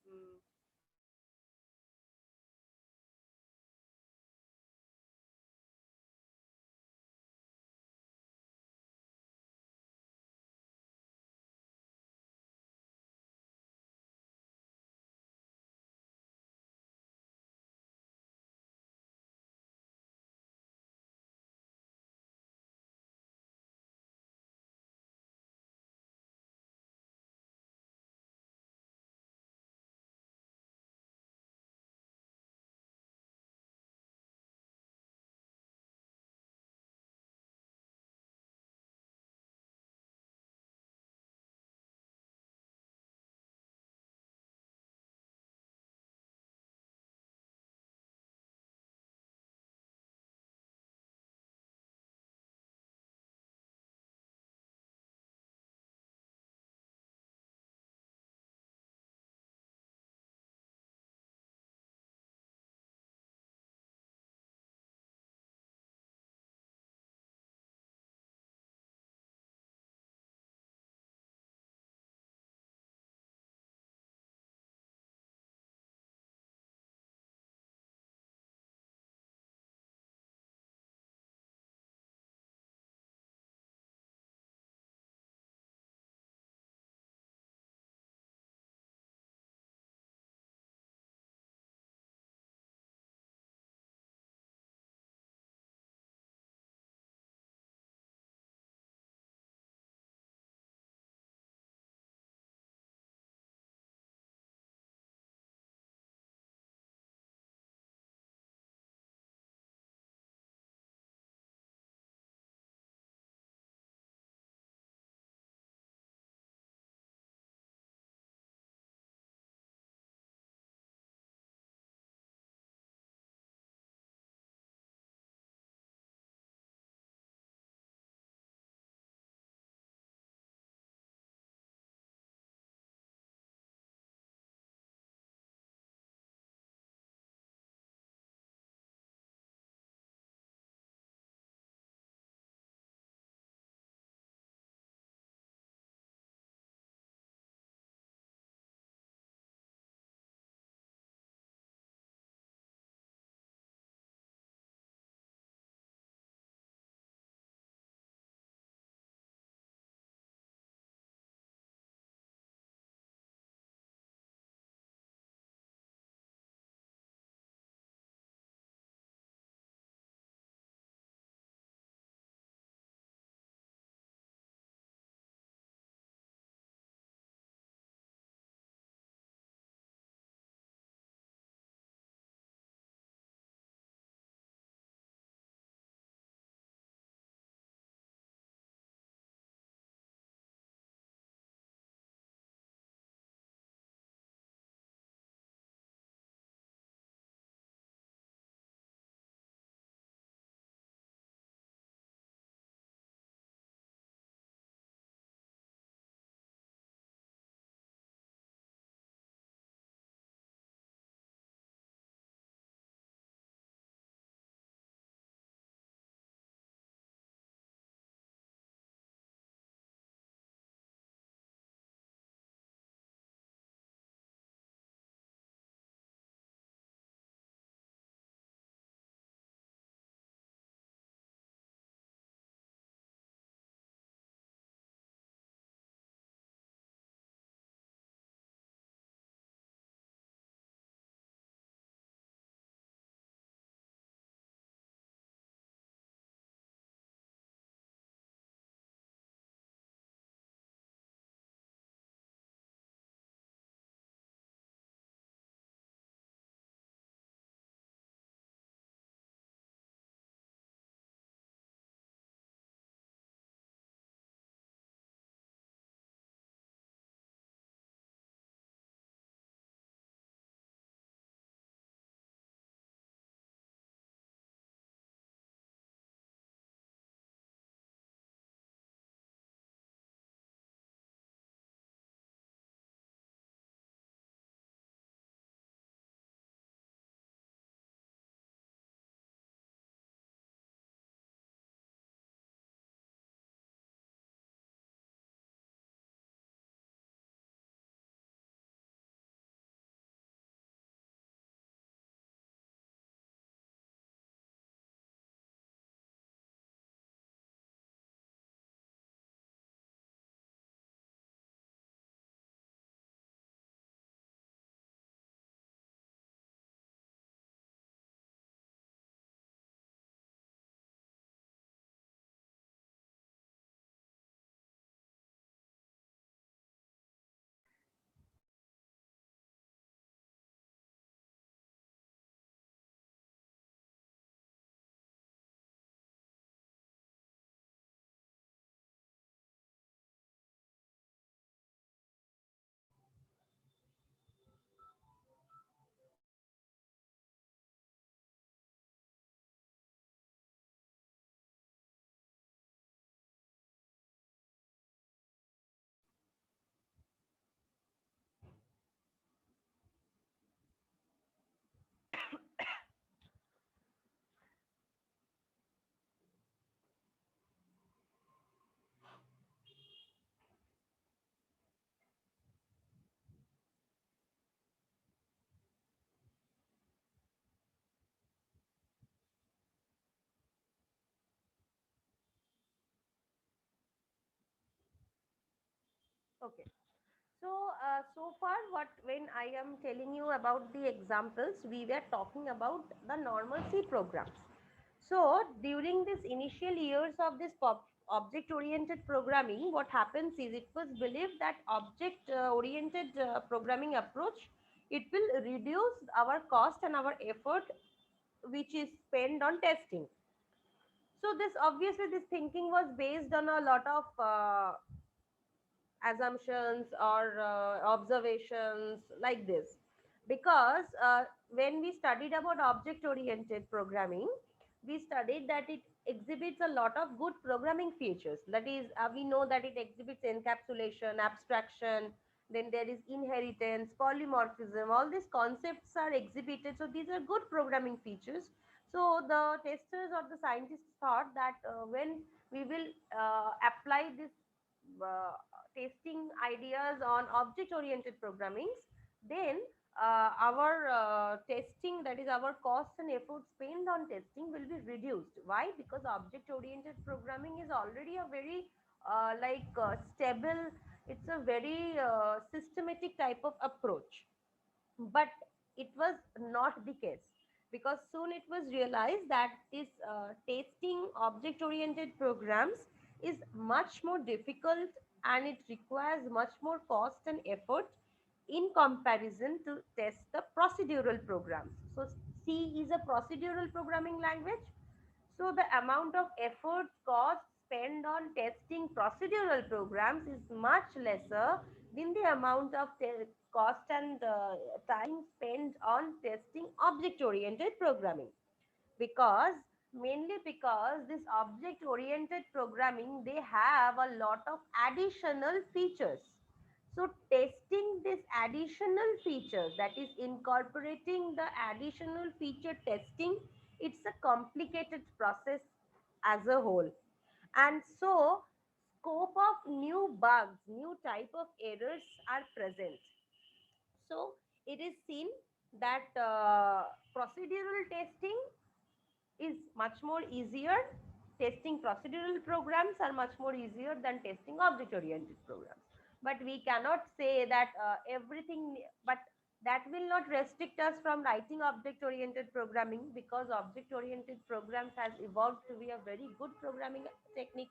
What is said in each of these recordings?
Hmm. Okay. So far, what when I am telling you about the examples, we were talking about the normal C programs. So during this initial years of this object-oriented programming, what happens is it was believed that object-oriented programming approach, it will reduce our cost and our effort, which is spent on testing. So this obviously this thinking was based on a lot of assumptions or observations like this, because when we studied about object oriented programming, we studied that it exhibits a lot of good programming features. That is, we know that it exhibits encapsulation, abstraction, then there is inheritance, polymorphism, all these concepts are exhibited, so these are good programming features. So the testers or the scientists thought that when we will apply this uh, testing ideas on object oriented programming, then our testing, that is our cost and effort spent on testing, will be reduced. Why? Because object oriented programming is already a very stable, it's a very systematic type of approach. But it was not the case, because soon it was realized that this testing object oriented programs is much more difficult, and it requires much more cost and effort in comparison to test the procedural programs. So C is a procedural programming language, so the amount of effort, cost spent on testing procedural programs is much lesser than the amount of cost and time spent on testing object-oriented programming. Because mainly because this object-oriented programming, they have a lot of additional features. So testing this additional features, that is incorporating the additional feature testing, it's a complicated process as a whole. And so scope of new bugs, new type of errors are present. So it is seen that procedural testing is much more easier. Testing procedural programs are much more easier than testing object oriented programs. But we cannot say that everything, but that will not restrict us from writing object oriented programming, because object oriented programs has evolved to be a very good programming technique.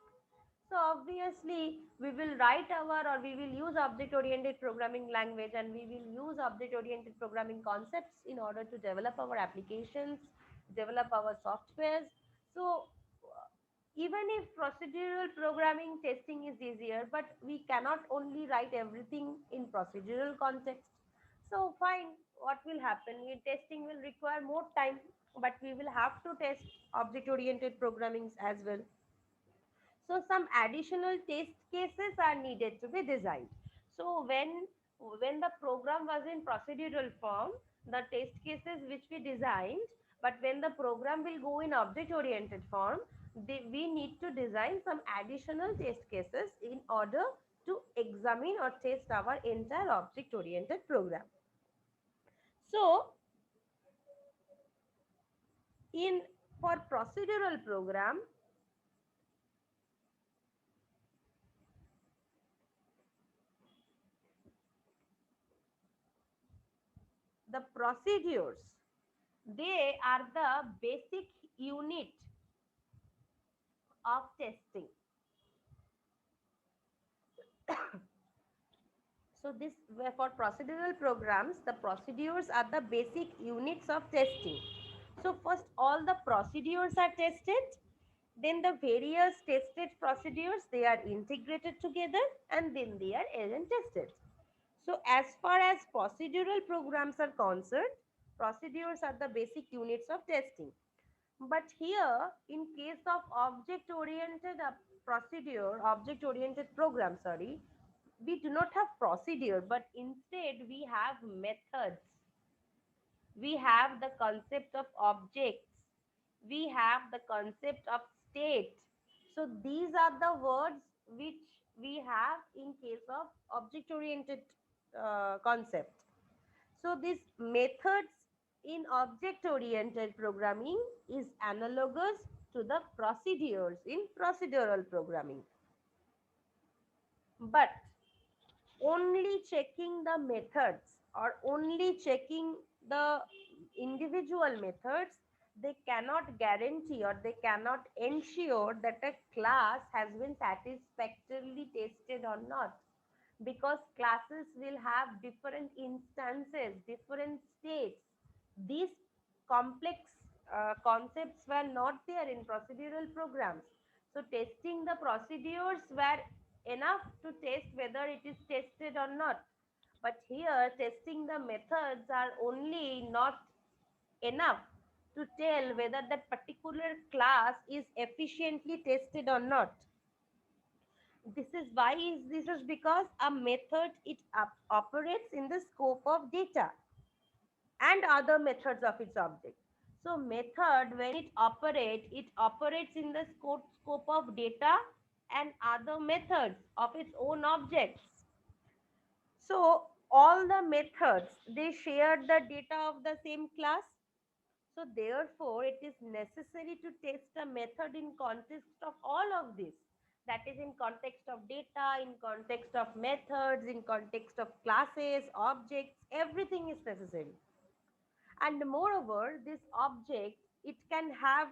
So obviously we will write our, or we will use object oriented programming language, and we will use object oriented programming concepts in order to develop our applications, develop our softwares. So even if procedural programming testing is easier, but we cannot only write everything in procedural context. So fine, what will happen? Testing will require more time, but we will have to test object oriented programming as well. So some additional test cases are needed to be designed. So when the program was in procedural form, the test cases which we designed, but when the program will go in object oriented form, we need to design some additional test cases in order to examine or test our entire object oriented program. So in for procedural program, the procedures, they are the basic unit of testing. So this, for procedural programs, the procedures are the basic units of testing. So first all the procedures are tested, then the various tested procedures, they are integrated together, and then they are again tested. So as far as procedural programs are concerned, procedures are the basic units of testing. But here, in case of object oriented procedure, object oriented program, sorry, we do not have procedure, but instead we have methods. We have the concept of objects. We have the concept of state. So these are the words which we have in case of object oriented concept. So these methods in object-oriented programming is analogous to the procedures in procedural programming. But only checking the methods or only checking the individual methods, they cannot guarantee or they cannot ensure that a class has been satisfactorily tested or not, because classes will have different instances, different states. These complex concepts were not there in procedural programs. So testing the procedures were enough to test whether it is tested or not. But here, testing the methods are only not enough to tell whether that particular class is efficiently tested or not. This is because a method operates in the scope of data and other methods of its object. So method, when it operates in the scope of data and other methods of its own objects. So all the methods, they share the data of the same class. So therefore, it is necessary to test a method in context of all of this. That is in context of data, in context of methods, in context of classes, objects, everything is necessary. And moreover, this object, it can have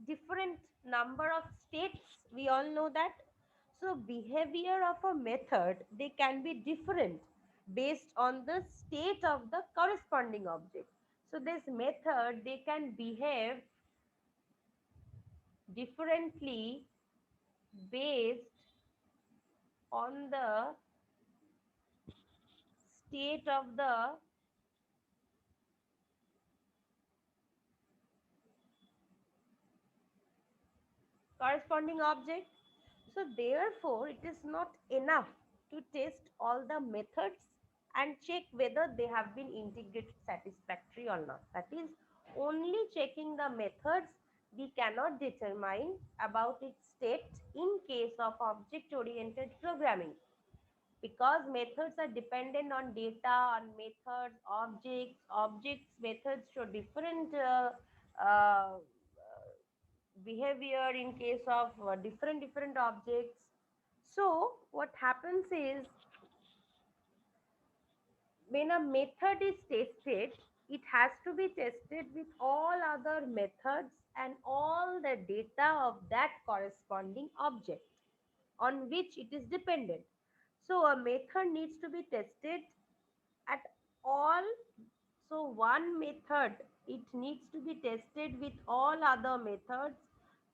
different number of states. We all know that. So behavior of a method, they can be different based on the state of the corresponding object. So this method, they can behave differently based on the state of the corresponding object. So therefore, it is not enough to test all the methods and check whether they have been integrated satisfactory or not. That is, only checking the methods, we cannot determine about its state in case of object oriented programming, because methods are dependent on data, on methods, objects, methods show different behavior in case of different objects. So what happens is, when a method is tested, it has to be tested with all other methods and all the data of that corresponding object on which it is dependent. So a method needs to be tested at all. So one method, it needs to be tested with all other methods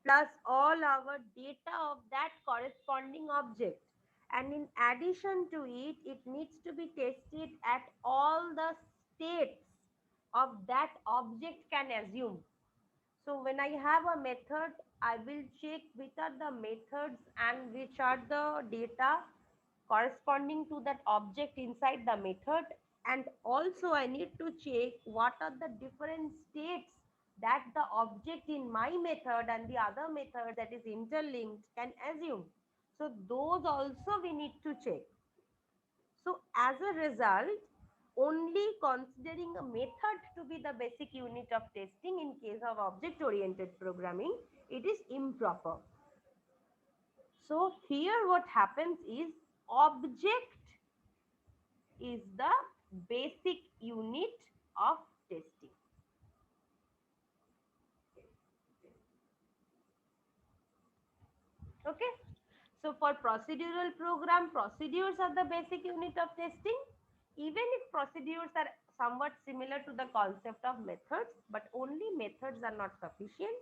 plus all our data of that corresponding object. And in addition to it, it needs to be tested at all the states of that object can assume. So when I have a method, I will check which are the methods and which are the data corresponding to that object inside the method. And also I need to check what are the different states that the object in my method and the other method that is interlinked can assume. So those also we need to check. So as a result, only considering a method to be the basic unit of testing in case of object oriented programming, it is improper. So here what happens is, object is the basic unit of testing. Okay. So for procedural program, procedures are the basic unit of testing. Even if procedures are somewhat similar to the concept of methods, but only methods are not sufficient.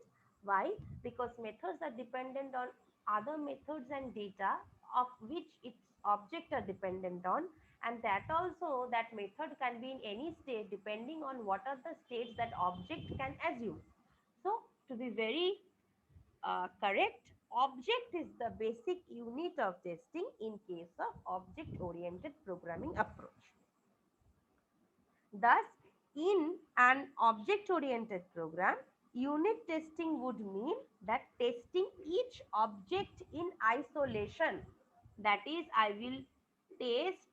Why? Because methods are dependent on other methods and data of which its object are dependent on, and that also, that method can be in any state depending on what are the states that object can assume. So to be very correct, object is the basic unit of testing in case of object oriented programming approach. Thus, in an object oriented program, unit testing would mean that testing each object in isolation. That is, test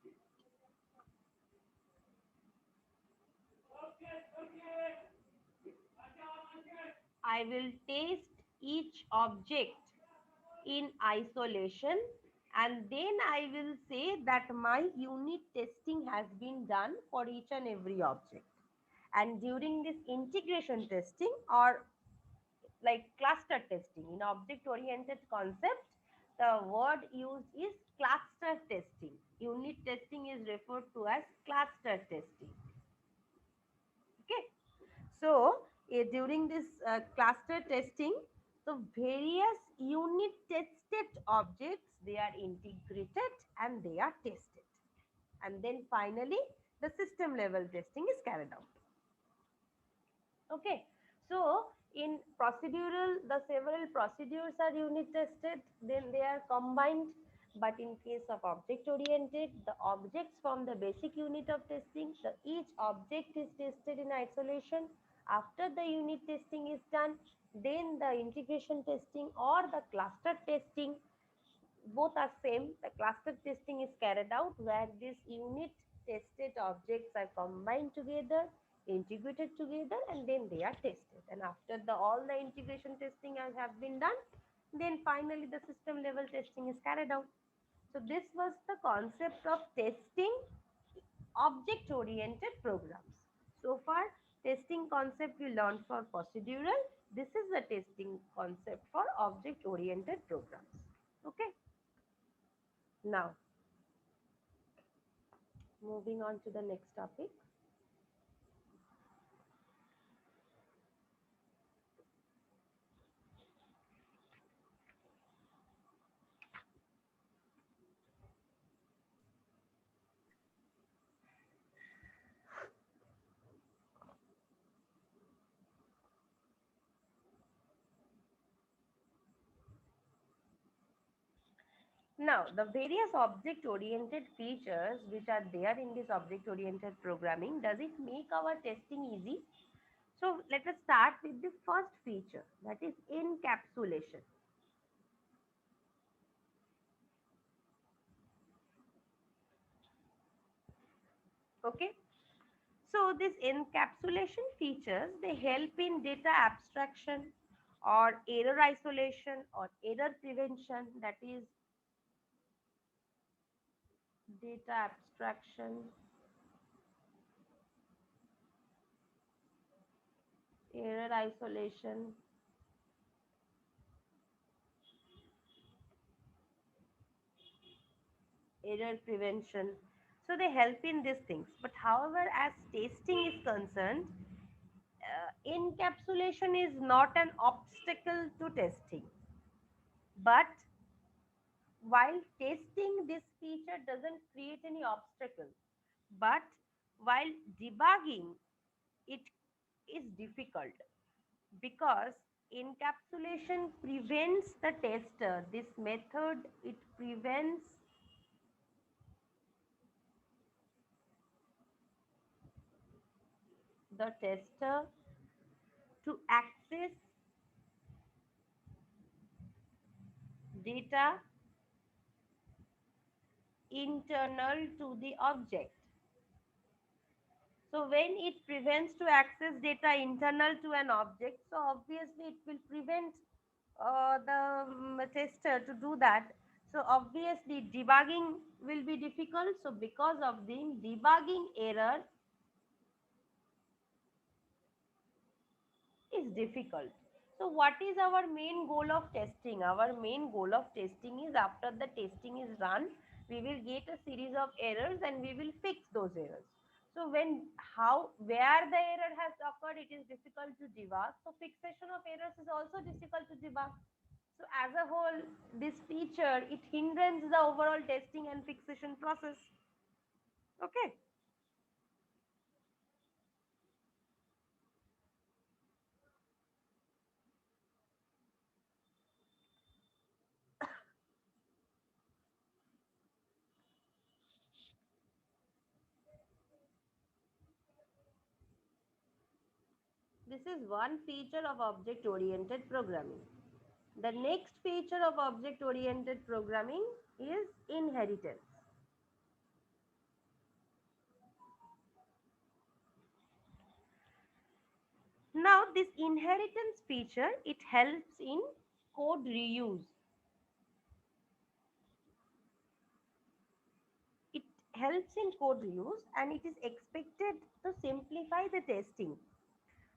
I will test each object in isolation And then I will say that my unit testing has been done for each and every object. And during this integration testing or like cluster testing in object oriented concept, the word used is cluster testing. Unit testing is referred to as cluster testing. Okay. So, during this cluster testing, the various unit tested objects, they are integrated and they are tested. And then finally, the system level testing is carried out. Okay. So, in procedural, the several procedures are unit tested, then they are combined. But in case of object oriented, the objects from the basic unit of testing, the each object is tested in isolation. After the unit testing is done, then the integration testing or the cluster testing, both are same. The cluster testing is carried out where these unit tested objects are combined together, integrated together, and then they are tested. And after the all the integration testing has have been done, then finally the system level testing is carried out. So this was the concept of testing object oriented programs. So far, testing concept we learned for procedural. This is the testing concept for object oriented programs. Okay. Now, moving on to the next topic. Now, the various object-oriented features which are there in this object-oriented programming, does it make our testing easy? So, let us start with the first feature, that is encapsulation. Okay. So, this encapsulation features, they help in data abstraction or error isolation or error prevention, that is data abstraction, error isolation, error prevention. So they help in these things. But however, as testing is concerned, encapsulation is not an obstacle to testing. But while testing, this feature doesn't create any obstacle. But while debugging, it is difficult because encapsulation prevents the tester. This method, it prevents the tester to access data internal to the object. So when it prevents to access data internal to an object, so obviously it will prevent the tester to do that. So obviously debugging will be difficult. So because of the debugging error is difficult. So what is our main goal of testing? Our main goal of testing is after the testing is run, we will get a series of errors and we will fix those errors. So where the error has occurred, it is difficult to debug. So fixation of errors is also difficult to debug. So as a whole, this feature, it hinders the overall testing and fixation process. Okay. This is one feature of object-oriented programming. The next feature of object-oriented programming is inheritance. Now, this inheritance feature, it helps in code reuse. helps in code reuse and it is expected to simplify the testing.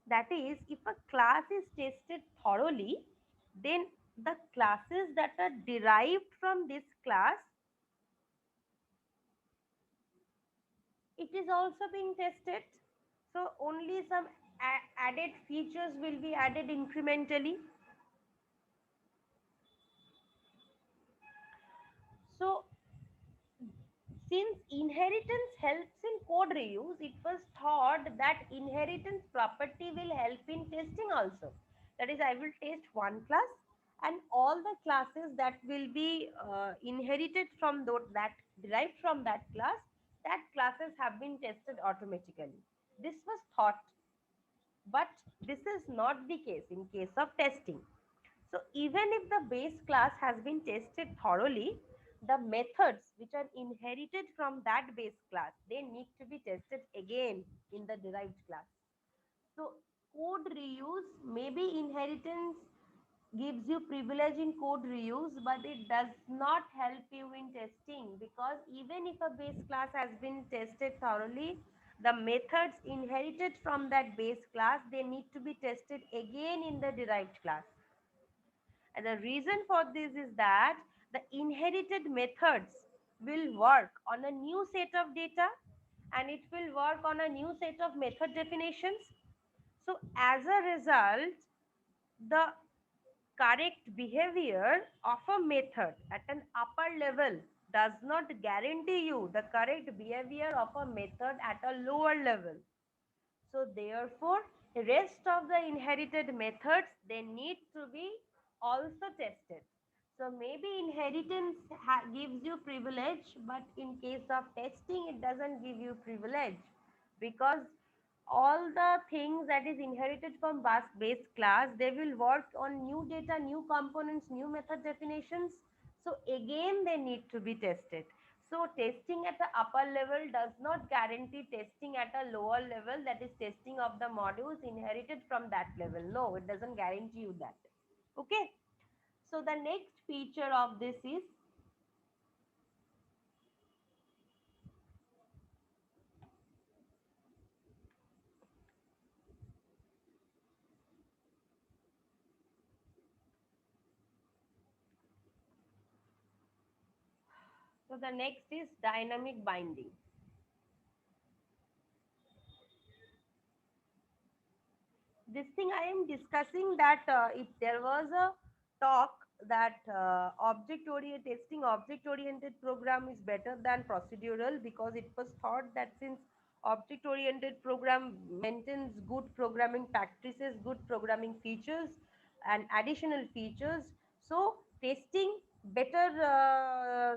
That is, if a class is tested thoroughly, then the classes that are derived from this class, it is also being tested. So only some added features will be added incrementally. So since inheritance helps in code reuse, it was thought that inheritance property will help in testing also. That is, I will test one class and all the classes that will be inherited from that derived from that classes have been tested automatically. This was thought, but this is not the case in case of testing. So even if the base class has been tested thoroughly, the methods which are inherited from that base class, they need to be tested again in the derived class. So code reuse, maybe inheritance gives you privilege in code reuse, but it does not help you in testing, because even if a base class has been tested thoroughly, the methods inherited from that base class, they need to be tested again in the derived class. And the reason for this is that the inherited methods will work on a new set of data and it will work on a new set of method definitions. So as a result, the correct behavior of a method at an upper level does not guarantee you the correct behavior of a method at a lower level. So therefore, rest of the inherited methods, they need to be also tested. So maybe inheritance gives you privilege, but in case of testing, it doesn't give you privilege, because all the things that is inherited from base class, they will work on new data, new components, new method definitions. So again, they need to be tested. So testing at the upper level does not guarantee testing at a lower level, that is testing of the modules inherited from that level. No, it doesn't guarantee you that. Okay. So the next feature of this is, so the next is dynamic binding. This thing I am discussing, that if there was a talk that object oriented program is better than procedural, because it was thought that since object oriented program maintains good programming practices, good programming features and additional features, so better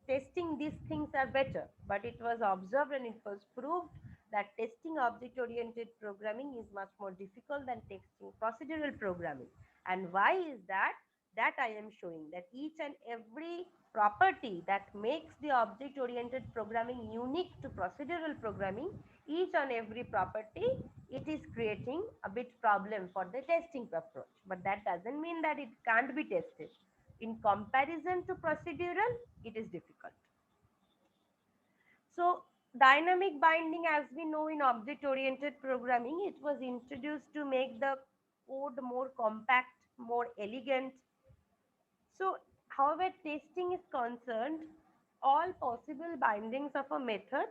testing these things are better. But it was observed and it was proved that testing object oriented programming is much more difficult than testing procedural programming. And why is that? That I am showing, that each and every property that makes the object oriented programming unique to procedural programming, each and every property, it is creating a bit problem for the testing approach. But that doesn't mean that it can't be tested. In comparison to procedural, it is difficult. So dynamic binding, as we know in object-oriented programming, it was introduced to make the code more compact, more elegant. So, however, testing is concerned, all possible bindings of a method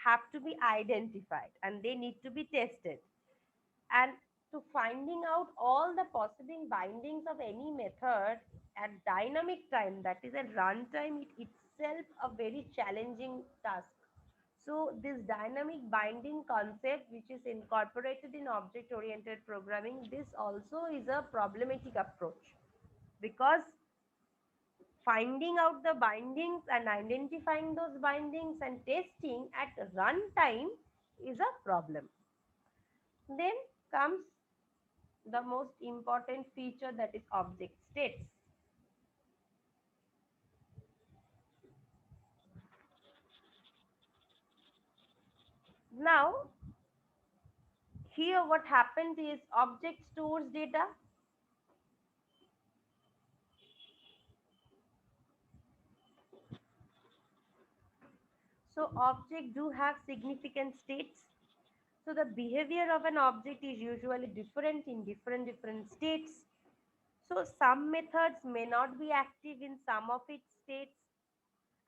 have to be identified and they need to be tested. And to finding out all the possible bindings of any method at dynamic time, that is at runtime, it itself a very challenging task. So this dynamic binding concept, which is incorporated in object oriented programming, this also is a problematic approach, because finding out the bindings and identifying those bindings and testing at runtime is a problem. Then comes the most important feature, that is object states. Now, here what happened is object stores data. So object do have significant states. So the behavior of an object is usually different in different states. So some methods may not be active in some of its states,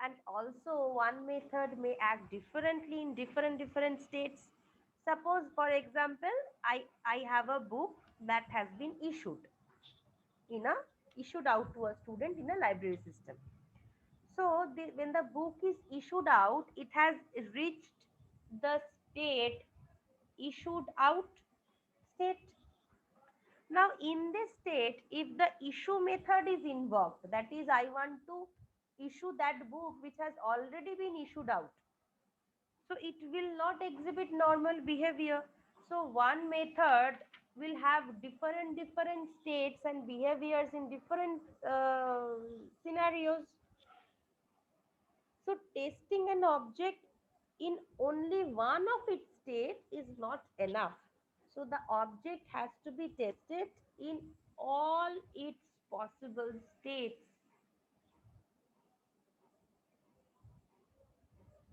and also one method may act differently in different states. Suppose for example, I have a book that has been in a issued out to a student in a library system. So when the book is issued out, it has reached the state issued out state. Now in this state, if the issue method is invoked, that is I want to issue that book which has already been issued out, so it will not exhibit normal behavior. So one method will have different states and behaviors in different scenarios. So testing an object in only one of its state is not enough. So the object has to be tested in all its possible states.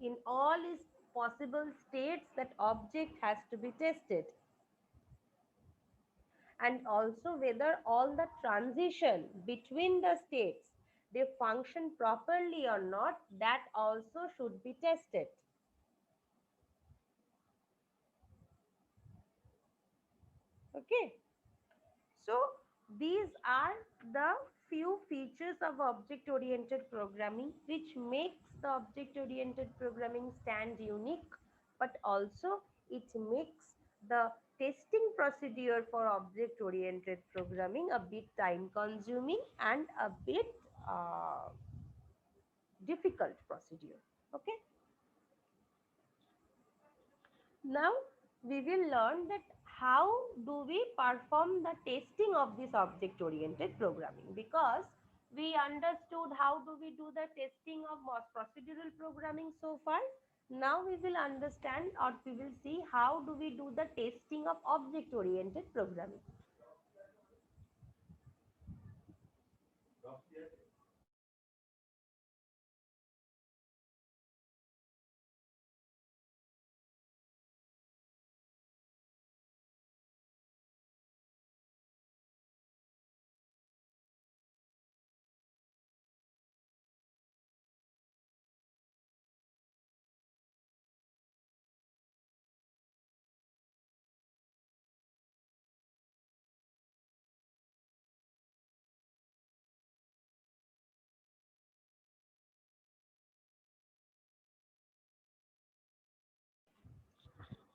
In all its possible states, that object has to be tested. And also whether all the transition between the states, they function properly or not, that also should be tested. Okay. So these are the few features of object oriented programming which makes the object oriented programming stand unique, but also it makes the testing procedure for object oriented programming a bit time consuming and a bit uh, difficult procedure. Okay. Now we will learn that how do we perform the testing of this object oriented programming, because we understood how do we do the testing of procedural programming so far. Now we will understand, or we will see how do we do the testing of object oriented programming.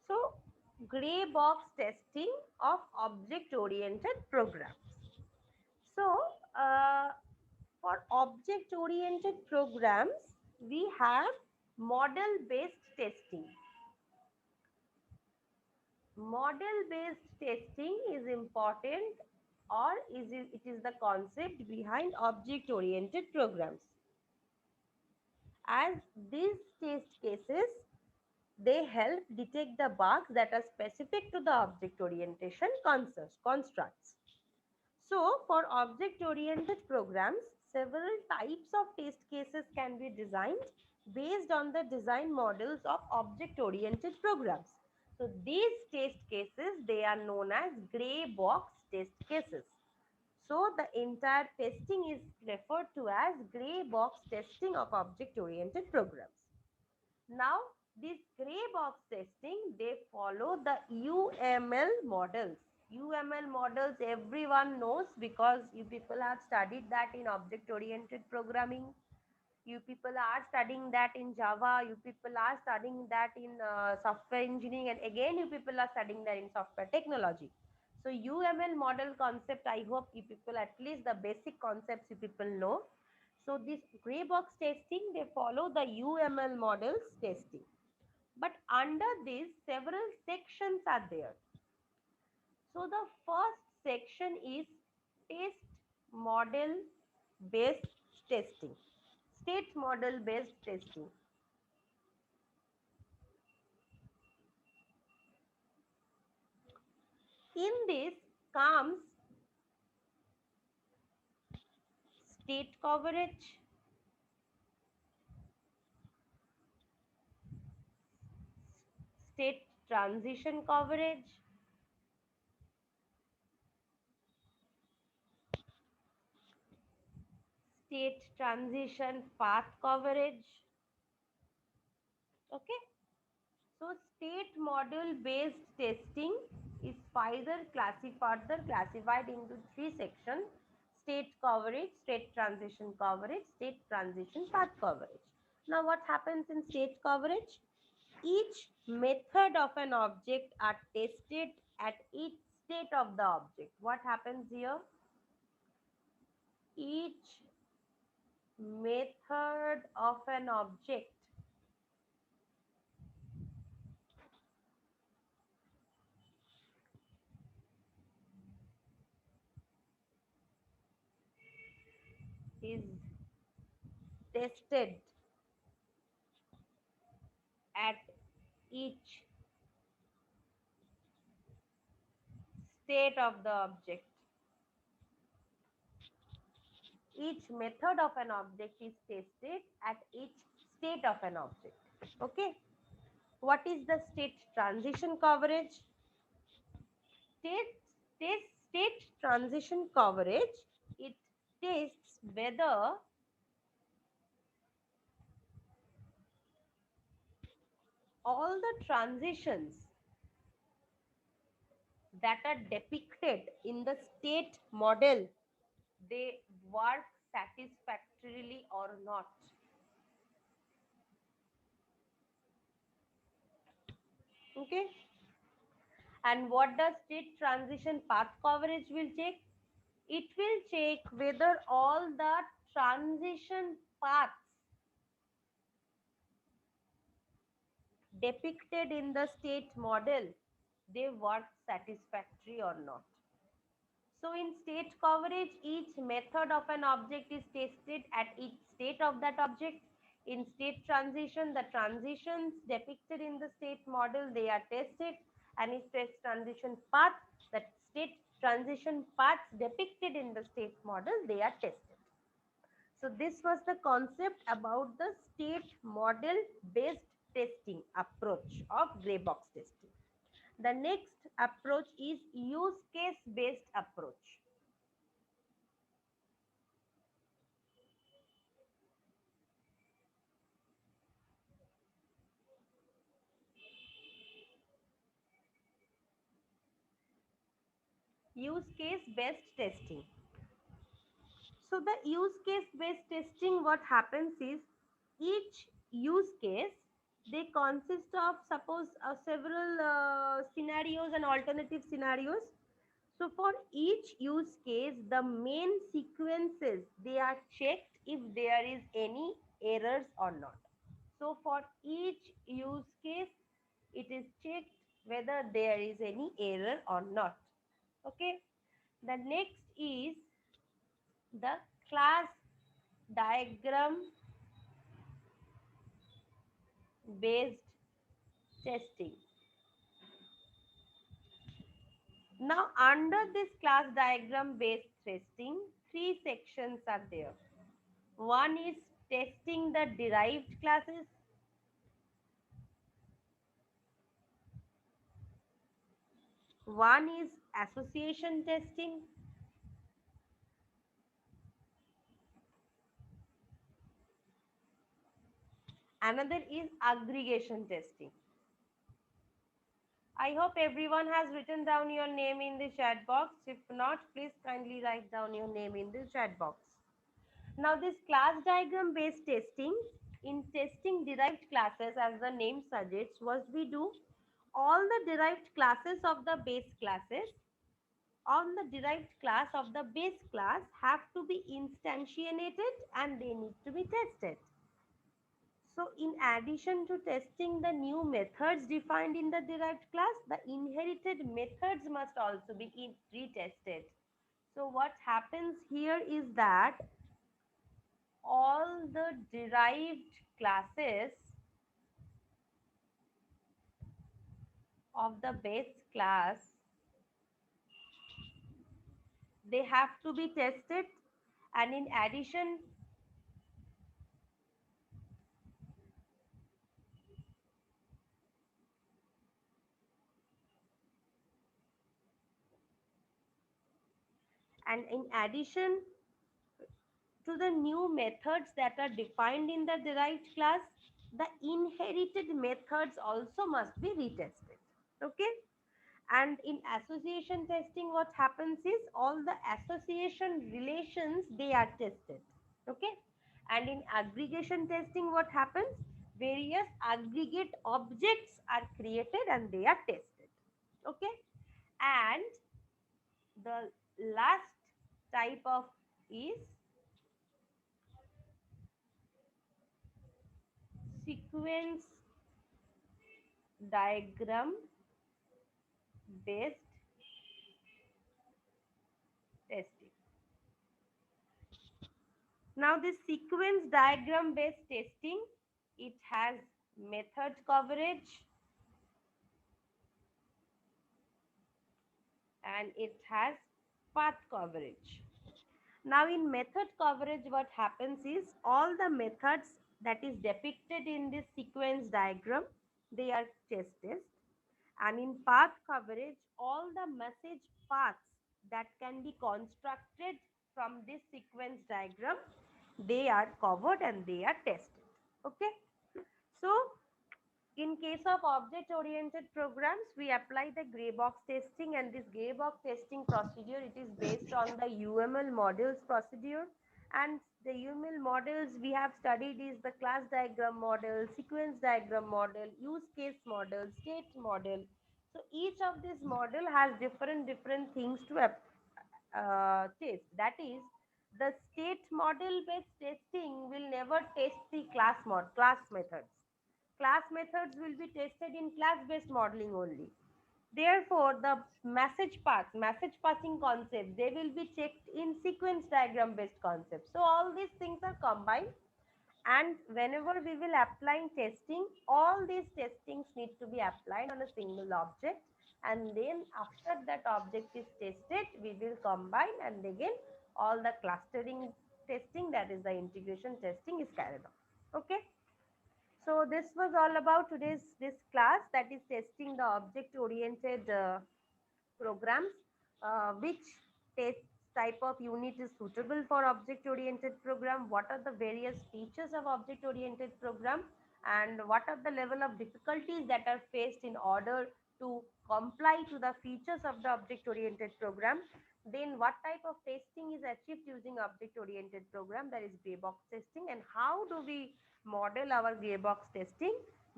So gray box testing of object oriented programs. So for object oriented programs, we have model based testing. Model based testing is important, or it is the concept behind object oriented programs. As these test cases, they help detect the bugs that are specific to the object orientation constructs. So, for object-oriented programs, several types of test cases can be designed based on the design models of object-oriented programs. So, these test cases, they are known as gray box test cases. So, the entire testing is referred to as gray box testing of object-oriented programs. Now, this gray box testing, they follow the UML models. UML models everyone knows, because you people have studied that in object oriented programming. You people are studying that in Java. You people are studying that in software engineering, and again you people are studying that in software technology. So UML model concept, I hope you people at least the basic concepts you people know. So this gray box testing, they follow the UML models testing. But under this, several sections are there. So the first section is test model based testing. State model based testing. In this comes state coverage, state transition coverage, state transition path coverage. Okay. So state model based testing is further classified into three sections: state coverage, state transition coverage, state transition path coverage. Now what happens in state coverage? Each method of an object are tested at each state of the object. What happens here? Each method of an object is tested at each state of the object. Each method of an object is tested at each state of an object. Okay. What is the state transition coverage? State, state transition coverage, it tests whether all the transitions that are depicted in the state model, they work satisfactorily or not. Okay. And what does state transition path coverage will check? It will check whether all the transition paths depicted in the state model, they work satisfactory or not. So in state coverage, each method of an object is tested at each state of that object. In state transition, the transitions depicted in the state model, they are tested. And in state transition path, the state transition paths depicted in the state model, they are tested. So this was the concept about the state model based testing approach of gray box testing. The next approach is use case based approach. Use case based testing. So the use case based testing, what happens is each use case, they consist of suppose several scenarios and alternative scenarios. So for each use case, the main sequences, they are checked if there is any errors or not. So for each use case, it is checked whether there is any error or not. Okay. The next is the class diagram based testing. Now, under this class diagram based testing, three sections are there. One is testing the derived classes. One is association testing. Another is aggregation testing. I hope everyone has written down your name in the chat box. If not, please kindly write down your name in the chat box. Now, this class diagram based testing, in testing derived classes, as the name suggests, what we do, all the derived classes of the base classes on the derived class of the base class have to be instantiated and they need to be tested. So in addition to testing the new methods defined in the derived class, the inherited methods must also be retested. So what happens here is that all the derived classes of the base class, they have to be tested, and in addition And in addition to the new methods that are defined in the derived class, the inherited methods also must be retested. Okay? And in association testing, what happens is all the association relations they are tested. Okay? And in aggregation testing, what happens? Various aggregate objects are created and they are tested. Okay? And the last type of is sequence diagram based testing. Now this sequence diagram based testing, it has method coverage and it has path coverage. Now in method coverage, what happens is all the methods that is depicted in this sequence diagram, they are tested. And in path coverage, all the message paths that can be constructed from this sequence diagram, they are covered and they are tested. Okay. So in case of object oriented programs, we apply the gray box testing, and this gray box testing procedure, it is based on the UML models procedure. And the UML models we have studied is the class diagram model, sequence diagram model, use case model, state model. So each of these model has different things to test. That is, the state model based testing will never test the class methods. Class methods will be tested in class based modeling only. Therefore, the message passing concepts, they will be checked in sequence diagram based concepts. So all these things are combined, and whenever we will apply testing, all these testings need to be applied on a single object, and then after that object is tested, we will combine, and again all the clustering testing, that is the integration testing, is carried out. Okay. So this was all about today's this class, that is testing the object oriented programs. Which test type of unit is suitable for object oriented program? What are the various features of object oriented program? And what are the level of difficulties that are faced in order to comply to the features of the object oriented program? Then what type of testing is achieved using object oriented program, that is gray box testing, and how do we model our gray box testing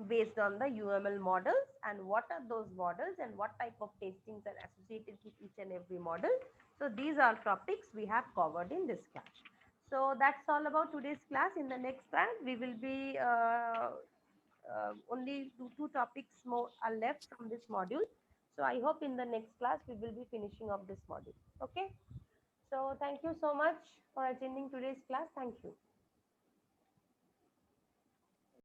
based on the UML models, and what are those models and what type of testings are associated with each and every model. So these are topics we have covered in this class. So that's all about today's class. In the next class, we will be only two topics more are left from this module. So I hope in the next class we will be finishing up this module. Okay. So thank you so much for attending today's class. Thank you.